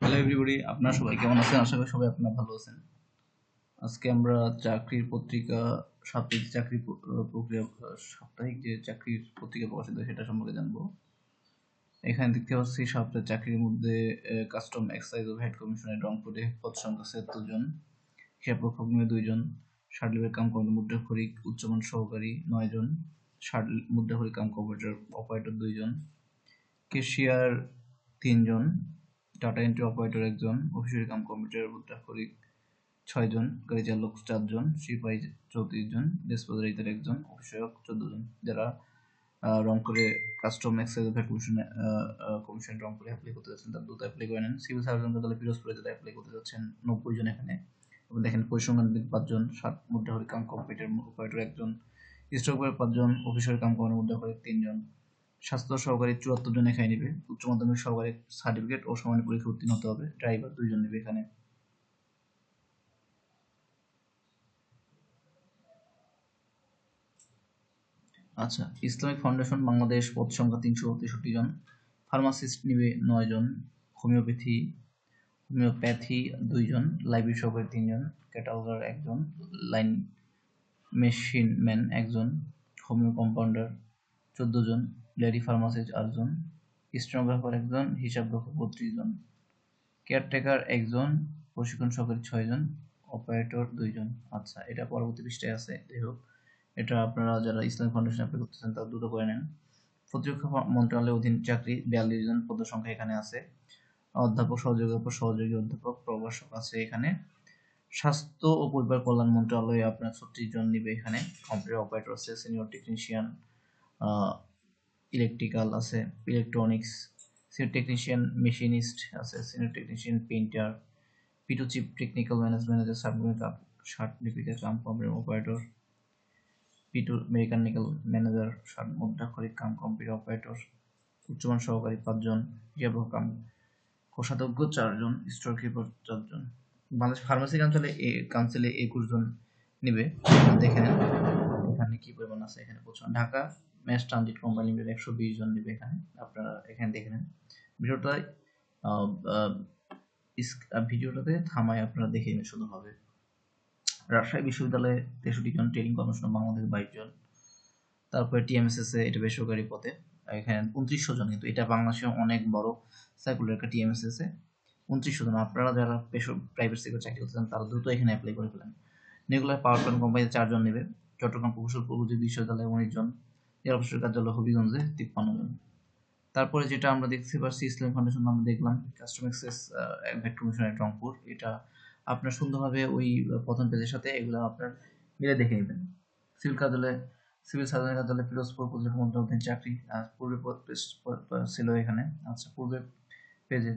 Hello everybody, আপনারা সবাই কেমন আছেন? আশা করি সবাই আপনারা ভালো আছেন। আজকে আমরা চাকরির পত্রিকা সাপ্তাহিক চাকরি প্রক্রিয়া সাপ্তাহিক যে চাকরির পত্রিকা প্রকাশিত হয় সেটা সম্পর্কে জানবো। এখানে দেখতে পাচ্ছি সাপ্তাহিক চাকরির মধ্যে কাস্টম এক্সাইজ ও ভ্যাট কমিশনের রংপুরে পদ সংখ্যা ৭৬ জন, হিসাবরক্ষক নিয়ে ২ জন, শার্টলিপের কাম কর্মী মুদ্রাক্ষরিক উচ্চমান সহকারী ৯ জন, মুদ্রাক্ষরিক কাম অপারেটর ২ জন, ক্যাশিয়ার ৩ জন, ডাটা এন্ট্রি অপারেটর ১ জন, অফিসের কাম কম্পিউটার মুদ্রাক্ষরিক ৬ জন, গাড়ি চালক ৪ জন, সিপাহী ৩৪ জন, ডিসপোজারিটার ১ জন, অফিসক ১৪ জন। যারা রংপুরে কাস্টম এক্সাইজ ভ্যাট কমিশন রংপুরে অ্যাপ্লাই করতে যাচ্ছেন তারা দ্রুত অ্যাপ্লাই করে নেন। সিভিল সার্জন তাহলে পিরোজপুরে যারা অ্যাপ্লাই করতে যাচ্ছেন ৯০ জন এখানে। এবং দেখেন পরিসংখ্যানবিদ ৫ জন, মুদ্রাক্ষরিক কাম কম্পিউটার অপারেটর ১ জন, স্টকবার ৫ জন, অফিসের কাম কর্মী মুদ্রাক্ষরিক ৩ জন, স্বাস্থ্য সহকারী ৭৪ জন এখানে নেবে। উচ্চ মাধ্যমিক সহকারী সার্টিফিকেট ও সমানের পরীক্ষা উত্তীর্ণ হতে হবে। ড্রাইভার ২ জন নেবে এখানে। আচ্ছা, ইসলামিক ফাউন্ডেশন বাংলাদেশ পদ সংখ্যা ৩৬৩ জন, ফার্মাসিস্ট নিবে ৯ জন, হোমিওপ্যাথি ২ জন, লাইব্রেরি সহকারী ৩ জন, ক্যাটালগার ১ জন, লাইন মেশিন ম্যান ১ জন, হোমিও কম্পাউন্ডার ১৪ জন, লেডি ফার্মাসিস্ট ৮ জন, স্টেনোগ্রাফার ১ জন, হিসাবরক্ষক ৩২ জন, কেয়ারটেকার ১ জন, প্রশিক্ষণ সহকারী ৬ জন, অপারেটর ২ জন। আচ্ছা, এটা পরবর্তী পৃষ্ঠায় আছে। যাই হোক, এটা আপনারা যারা ইসলামিক ফাউন্ডেশন অ্যাপ্লাই করতেছেন তারা দ্রুত করে নেন। প্রতিরক্ষা মন্ত্রণালয়ের অধীন চাকরি ৪২ জন, পদ সংখ্যা এখানে আছে। অধ্যাপক, সহযোগী অধ্যাপক, প্রভাষক আছে এখানে। স্বাস্থ্য ও পরিবার কল্যাণ মন্ত্রণালয়ে আপনার ৩৬ জন নিবে এখানে। কম্পিউটার অপারেটর আছে, সিনিয়র টেকনিশিয়ান, ইলেকট্রিক্যাল আছে, ইলেকট্রনিক্স, সিনিয়র টেকনিশিয়ান মেশিনিস্ট আছে, সিনিয়র টেকনিশিয়ান পেইন্টার, পিটু chief technical manager certificate cum computer operator, পিটু মেকানিক্যাল ম্যানেজার মুদ্রাক্ষরিক কাম কম্পিউটার অপারেটর, উচ্চমান সহকারী ৫ জন, হিসাবরক্ষক কাম কোষাধ্যক্ষ ৪ জন, স্টোর কিপার ৪ জন। বাংলাদেশ ফার্মেসি কাউন্সিলে ২১ জন নিবে। দেখে নেন এখানে কি পরিমাণ আছে। এখানে প্রচুর। ঢাকা ম্যাস ট্রানজিট কোম্পানি ১২০ জন নিবে এখানে। আপনারা এখানে দেখে নেন। ভিডিওটাতে থামায় আপনারা দেখে নেন সুন্দরভাবে। রাজশাহী বিশ্ববিদ্যালয়ে ৬৩ জন, ট্রেনিং কমিশনার বাংলাদেশ ২২ জন। তারপরে টিএমএসএস এ এটা বেসরকারি পদে এখানে ২৯০০ জন, কিন্তু এটা বাংলাদেশে অনেক বড় সার্কুলার একটা টিএমএসএস এ ২৯০০ জন। আপনারা যারা প্রাইভেট সেক্টর চাকরি করতে চান তারা দ্রুত এখানে অ্যাপ্লাই করে ফেলেন। রেগুলার পাওয়ার প্ল্যান্ট কোম্পানিতে ৪ জন নেবে। চট্টগ্রাম প্রকৌশল প্রযুক্তি বিশ্ববিদ্যালয়ে ১৯ জন, জেলা প্রশাসক কার্যালয় হবিগঞ্জে ৫৩ জন। তারপরে যেটা আমরা দেখতে পাচ্ছি ইসলামিক ফাউন্ডেশন আমরা দেখলাম কাস্টম এক্সাইজ ভ্যাট কমিশনের রংপুর। এটা আপনার সুন্দরভাবে ওই প্রথম পেজের সাথে এগুলো আপনার মিলে দেখে নেবেন। সিভিল সার্জনের কার্যালয় পিরোজপুর প্রতিরক্ষা মন্ত্রণালয়ের চাকরি পূর্বে ছিল এখানে। আচ্ছা, পূর্বের পেজে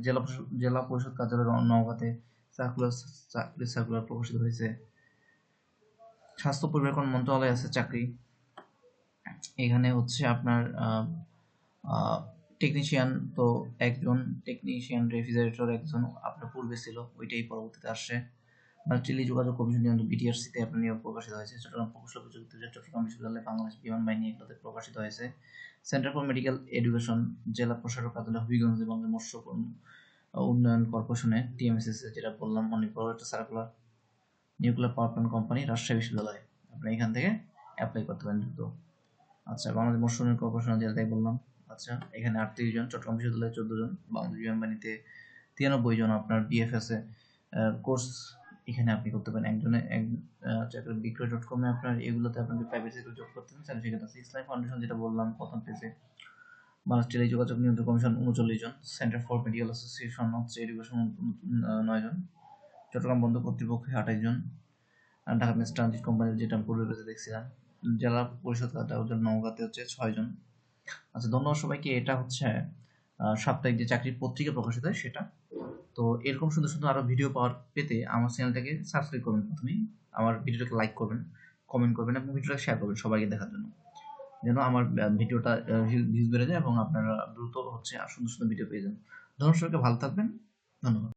জেলা পরিষদ কার্যালয় নওগাঁতে সার্কুলার প্রকাশিত হয়েছে। স্বাস্থ্য পরিবার কল্যাণ মন্ত্রণালয় আছে চাকরি। এখানে হচ্ছে আপনার টেকনিশিয়ান তো ১ জন, টেকনিশিয়ান রেফ্রিজারেটর ১ জন আপনার পূর্বে ছিল, ওইটাই পরবর্তীতে আসছে। টেলিযোগাযোগ কমিশন বিটিআরসিতে আপনার নিয়োগ প্রকাশিত হয়েছে। চট্টগ্রাম প্রকৌশল প্রযুক্তি চট্টগ্রাম বিশ্ববিদ্যালয় বাংলাদেশ বিমান বাহিনী এগুলোতে প্রকাশিত হয়েছে। সেন্টার ফর মেডিকেল এডুকেশন জেলা প্রশাসক কার্যালয় হবিগঞ্জ এবং মৎস্য উন্নয়ন কর্পোরেশনে টিএমএসএস যেটা বললাম অনেক বড় একটা circular. Nuclear power plant company Rajshahi বিশ্ববিদ্যালয়, আপনি এখান থেকে অ্যাপ্লাই করতে পারেন দ্রুত। আচ্ছা, বাংলাদেশ মৎস্য উন্নয়ন কর্পোরেশন যেটাই বললাম। আচ্ছা, এখানে ৩৮ জন, চট্টগ্রাম বিশ্ববিদ্যালয়ে ১৪ জন, বাংলাদেশ বিমান বাহিনীতে ৯৩ জন। আপনার বিএফএস এ কোর্স এখানে আপনি করতে পারেন। একজনে চাকরি বিক্রয়.com-এ আপনার এগুলোতে আপনাকে প্রাইভেট সেক্টর জব করতে চান সেখানে আছে। ইসলামিক ফাউন্ডেশন যেটা বললাম প্রথম পেজে, বাংলাদেশ টেলিযোগাযোগ নিয়ন্ত্রণ কমিশন ৩৯ জন, সেন্টার ফর মেডিকেল অ্যাসোসিয়েশন হচ্ছে এডুকেশন ৯ জন, চট্টগ্রাম বন্দর কর্তৃপক্ষে ২৮ জন, ঢাকা মেস ট্রানজিট কোম্পানি যেটা পূর্বে পেজে দেখছিলাম, জেলা পরিষদ কার্যালয় নওগাঁতে হচ্ছে ৬ জন। আচ্ছা, ধন্যবাদ সবাইকে। এটা হচ্ছে সাপ্তাহিক যে চাকরির পত্রিকা প্রকাশিত হয় সেটা। তো এরকম সুন্দর সুন্দর আরো ভিডিও পেতে আমার চ্যানেলটাকে সাবস্ক্রাইব করবেন। প্রথমেই আমার ভিডিওটাকে লাইক করবেন, কমেন্ট করবেন এবং ভিডিওটা শেয়ার করবেন সবাইকে দেখার জন্য, যেন আমার ভিডিওটা ভিউজ বেড়ে যায় এবং আপনারা দ্রুত হচ্ছে আর সুন্দর সুন্দর ভিডিও পেয়ে যান। ধন্যবাদ সবাইকে, ভালো থাকবেন। ধন্যবাদ।